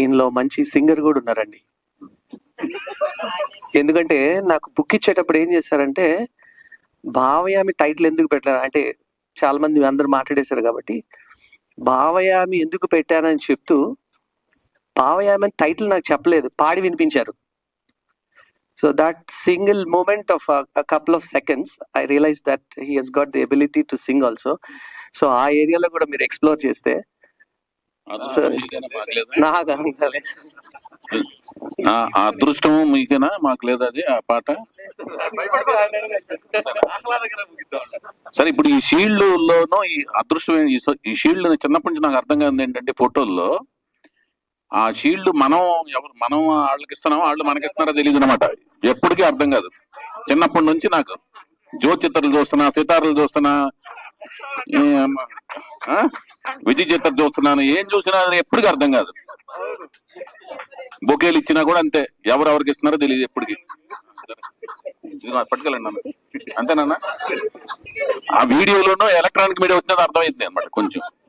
ఈయనలో మంచి సింగర్ కూడా ఉన్నారండి. ఎందుకంటే నాకు బుక్ ఇచ్చేటప్పుడు ఏం చేశారంటే భావయామి టైటిల్ ఎందుకు పెట్టారు అంటే చాలా మంది అందరూ మాట్లాడేశారు కాబట్టి భావయామి ఎందుకు పెట్టానని చెప్తూ భావయామి అని టైటిల్ నాకు చెప్పలేదు, పాడి వినిపించారు. So that single moment of a couple of seconds I realized that he has got the ability to sing also. So ఆ ఏరియాలో కూడా మీరు ఎక్స్ప్లోర్ చేస్తే నాకు అదృష్టం మీకేనా, మాకు లేదా అది ఆ పాట. సరే, ఇప్పుడు ఈ షీల్డ్ లోనూ ఈ అదృష్టం ఈ షీల్డ్ చిన్నప్పటి నుంచి నాకు అర్థం కాదు ఏంటంటే ఫోటోల్లో ఆ షీల్డ్ మనం వాళ్ళకి ఇస్తున్నామో వాళ్ళు మనకిస్తున్నారో తెలియదు అనమాట. ఎప్పటికీ అర్థం కాదు. చిన్నప్పటి నుంచి నాకు జ్యోతిచిత్రాలు చూస్తున్నా, సితారాలు చూస్తున్నా, విజయ చిత్ర చూస్తున్నాను, ఏం చూసినా ఎప్పటికీ అర్థం కాదు. బొకేలు ఇచ్చినా కూడా అంతే, ఎవరెవరికి ఇస్తున్నారో తెలియదు ఎప్పటికీ. పట్టుకెళ్ళండి నన్ను, అంతేనా. ఆ వీడియోలోనూ ఎలక్ట్రానిక్ మీడియా వచ్చినది అర్థమైంది అనమాట కొంచెం.